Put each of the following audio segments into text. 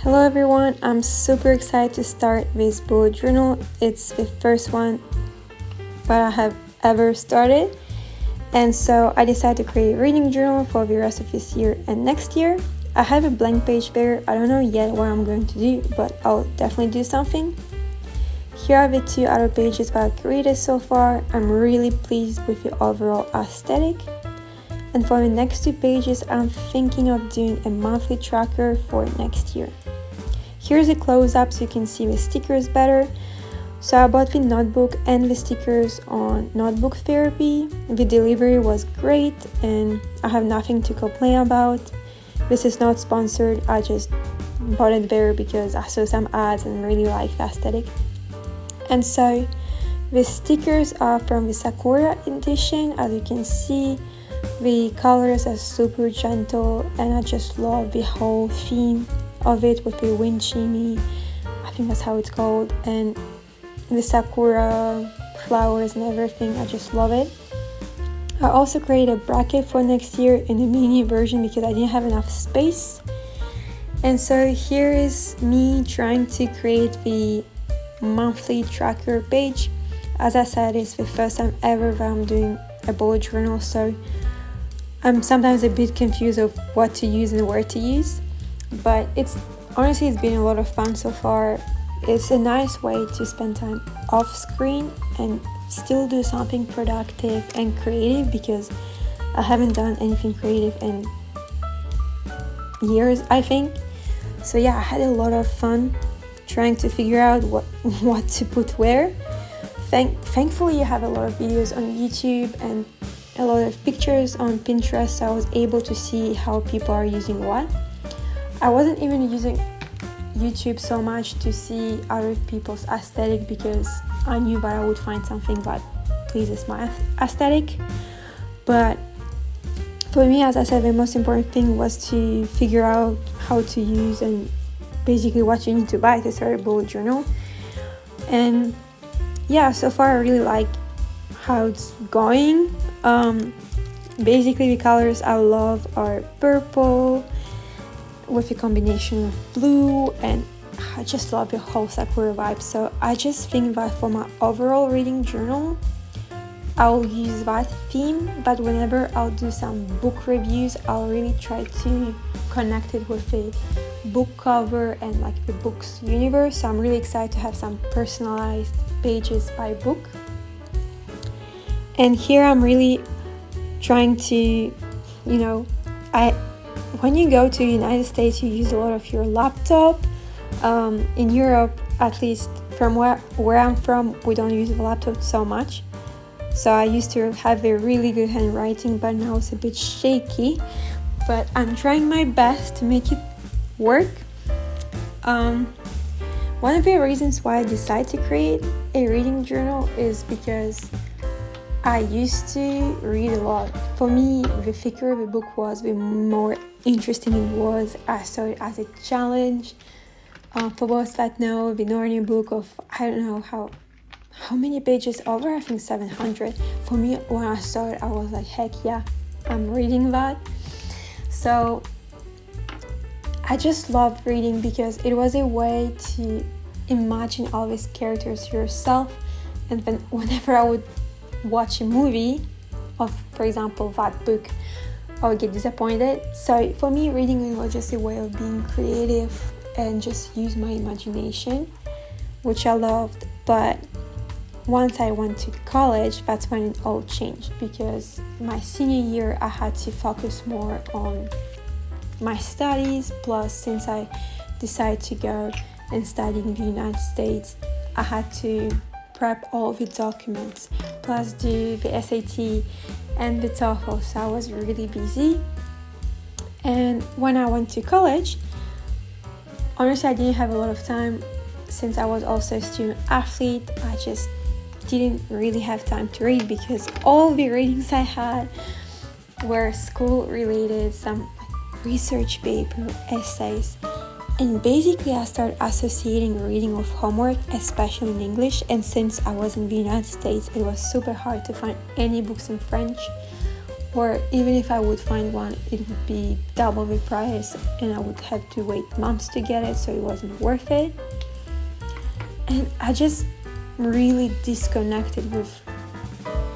Hello everyone, I'm super excited to start this bullet journal. It's the first one that I have ever started, and so I decided to create a reading journal for the rest of this year and next year. I have a blank page there. I don't know yet what I'm going to do, but I'll definitely do something. Here are the two other pages that I created so far. I'm really pleased with the overall aesthetic. And for the next two pages, I'm thinking of doing a monthly tracker for next year. Here's a close-up so you can see the stickers better. So I bought the notebook and the stickers on Notebook Therapy. The delivery was great and I have nothing to complain about. This is not sponsored, I just bought it there because I saw some ads and really liked the aesthetic. And so the stickers are from the Sakura edition. As you can see, the colors are super gentle and I just love the whole theme of it with the wind shimmy, I think that's how it's called, and the sakura flowers and everything. I just love it. I also created a bracket for next year in the mini version because I didn't have enough space. And so here is me trying to create the monthly tracker page. As I said, it's the first time ever that I'm doing a bullet journal, so I'm sometimes a bit confused of what to use and where to use, but it's been a lot of fun so far. It's a nice way to spend time off screen and still do something productive and creative, because I haven't done anything creative in years, I think. So yeah, I had a lot of fun trying to figure out what to put where. Thankfully, I have a lot of videos on YouTube and a lot of pictures on Pinterest, so I was able to see how people are using what. I wasn't even using YouTube so much to see other people's aesthetic because I knew that I would find something that pleases my aesthetic. But for me, as I said, the most important thing was to figure out how to use and basically what you need to buy to start a bullet journal. And yeah, so far I really like how it's going. Basically the colors I love are purple with a combination of blue, and I just love the whole sakura vibe. So I just think that for my overall reading journal I'll use that theme, but whenever I'll do some book reviews I'll really try to connect it with the book cover and like the book's universe. So I'm really excited to have some personalized pages by book. And here I'm really trying to, when you go to the United States, you use a lot of your laptop. In Europe, at least from where I'm from, we don't use the laptop so much. So I used to have a really good handwriting, but now it's a bit shaky. But I'm trying my best to make it work. One of the reasons why I decided to create a reading journal is because I used to read a lot. For me, the thicker the book was, the more interesting it was. I saw it as a challenge. For those that know, the Narnia book of, I don't know how many pages over, I think 700. For me, when I saw it, I was like, heck yeah, I'm reading that. So I just loved reading because it was a way to imagine all these characters yourself. And then whenever I would watch a movie of, for example, that book, I would get disappointed. So for me, reading was just a way of being creative and just use my imagination, which I loved. But once I went to college, that's when it all changed, because my senior year I had to focus more on my studies. Plus, since I decided to go and study in the United States, I had to prep all the documents, plus do the SAT and the TOEFL, so I was really busy. And when I went to college, honestly I didn't have a lot of time. Since I was also a student athlete, I just didn't really have time to read because all the readings I had were school related, some research paper, essays. And basically I started associating reading with homework, especially in English. And since I was in the United States, it was super hard to find any books in French or even if I would find one, it would be double the price and I would have to wait months to get it, so it wasn't worth it. And I just really disconnected with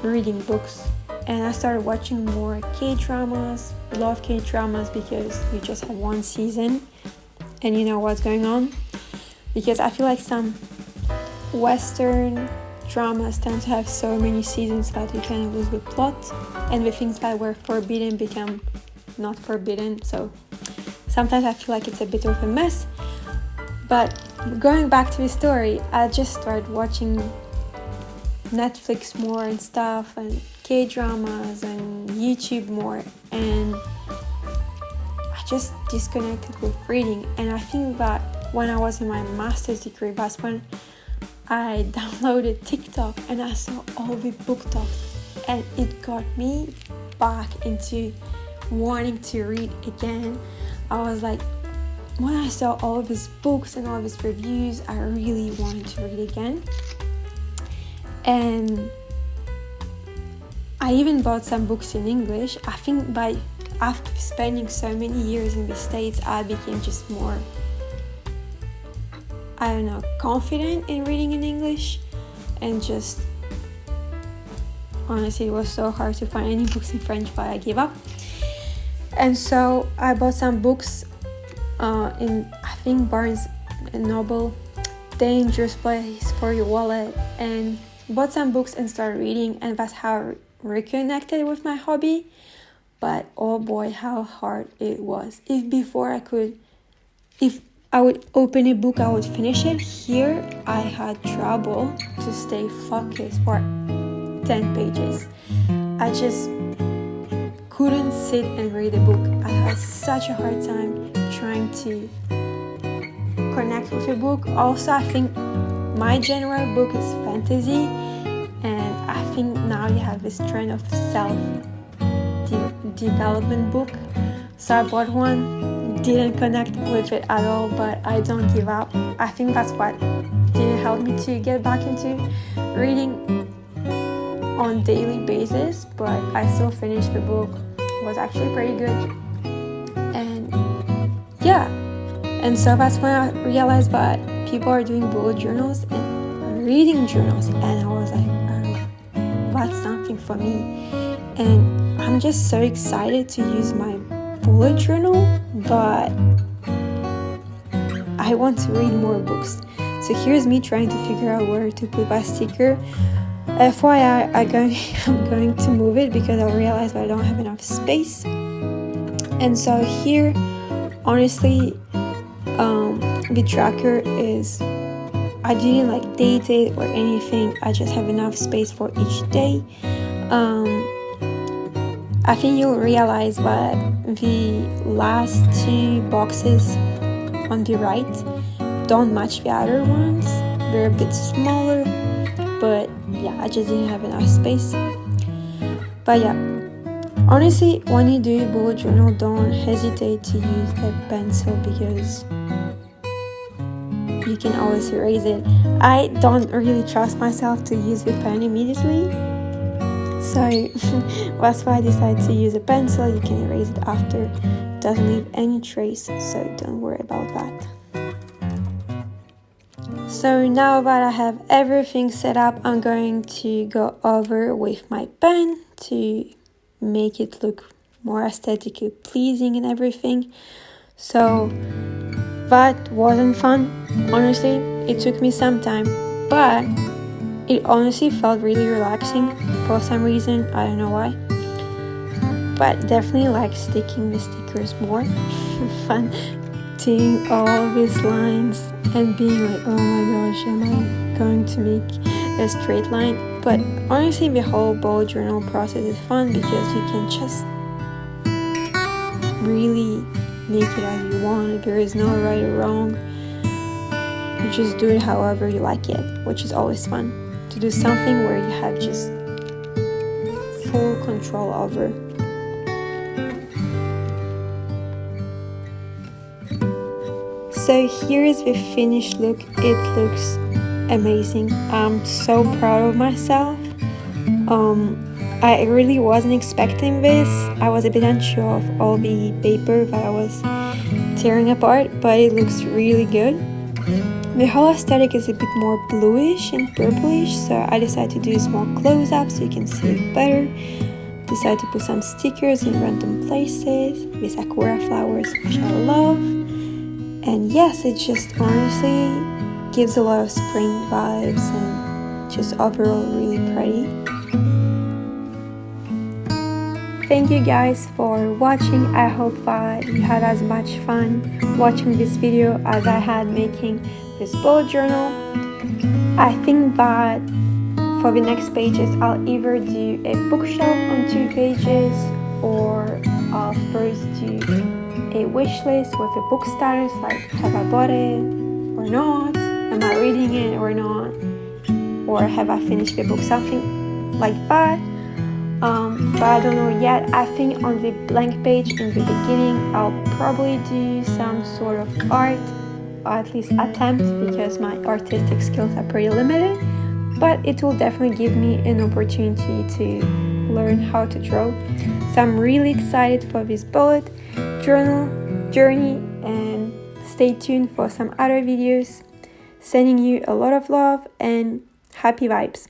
reading books, and I started watching more K-dramas. Love K-dramas because you just have one season and you know what's going on, because I feel like some Western dramas tend to have so many seasons that you kind of lose the plot, and the things that were forbidden become not forbidden, so sometimes I feel like it's a bit of a mess. But going back to the story, I just started watching Netflix more and stuff, and K-dramas and YouTube more, and I just disconnected with reading. And I think that when I was in my master's degree, that's when I downloaded TikTok and I saw all the book talks, and it got me back into wanting to read again. I was like, when I saw all of these books and all of these reviews, I really wanted to read again. And I even bought some books in English. I think after spending so many years in the States, I became just more, confident in reading in English, and just honestly it was so hard to find any books in French, but I gave up. And so I bought some books in, I think, Barnes & Noble, Dangerous Place for Your Wallet, and bought some books and started reading, and that's how I reconnected with my hobby. But oh boy, how hard it was. If I would open a book, I would finish it. Here, I had trouble to stay focused for 10 pages. I just couldn't sit and read a book. I had such a hard time trying to connect with a book. Also, I think my general book is fantasy, and I think now you have this trend of self-development book. So I bought one, didn't connect with it at all, but I don't give up. I think that's what didn't help me to get back into reading on daily basis, but I still finished the book. It was actually pretty good. And yeah, and so that's when I realized that people are doing bullet journals and reading journals, and I was like, oh, that's something for me. And I'm just so excited to use my bullet journal, but I want to read more books. So here's me trying to figure out where to put my sticker. FYI, I'm going to move it because I realized that I don't have enough space. And so here, honestly, the tracker is, I didn't date it or anything. I just have enough space for each day. I think you'll realize that the last two boxes on the right don't match the other ones. They're a bit smaller, but yeah, I just didn't have enough space. But yeah, honestly, when you do a bullet journal, don't hesitate to use a pencil because you can always erase it. I don't really trust myself to use the pen immediately, so that's why I decided to use a pencil. You can erase it after. It doesn't leave any trace, so don't worry about that. So now that I have everything set up, I'm going to go over with my pen to make it look more aesthetically pleasing and everything. So that wasn't fun. Honestly, it took me some time, but it honestly felt really relaxing for some reason. I don't know why, but definitely like sticking the stickers more. Fun doing all these lines and being like, oh my gosh, am I going to make a straight line? But honestly, the whole bullet journal process is fun because you can just really make it as you want. There is no right or wrong. You just do it however you like it, which is always fun to do something where you have just full control over. So here is the finished look. It looks amazing. I'm so proud of myself. I really wasn't expecting this. I was a bit unsure of all the paper that I was tearing apart, but it looks really good. The whole aesthetic is a bit more bluish and purplish, so I decided to do a small close-up so you can see it better. Decided to put some stickers in random places with sakura flowers, which I love. And yes, it just honestly gives a lot of spring vibes and just overall really pretty. Thank you guys for watching. I hope that you had as much fun watching this video as I had making this bullet journal. I think that for the next pages I'll either do a bookshelf on 2 pages, or I'll first do a wish list with the book status, like have I bought it or not, am I reading it or not, or have I finished the book, something like that. But I don't know yet. I think on the blank page in the beginning I'll probably do some sort of art, or at least attempt, because my artistic skills are pretty limited, but it will definitely give me an opportunity to learn how to draw. So I'm really excited for this bullet journal journey, and stay tuned for some other videos. Sending you a lot of love and happy vibes.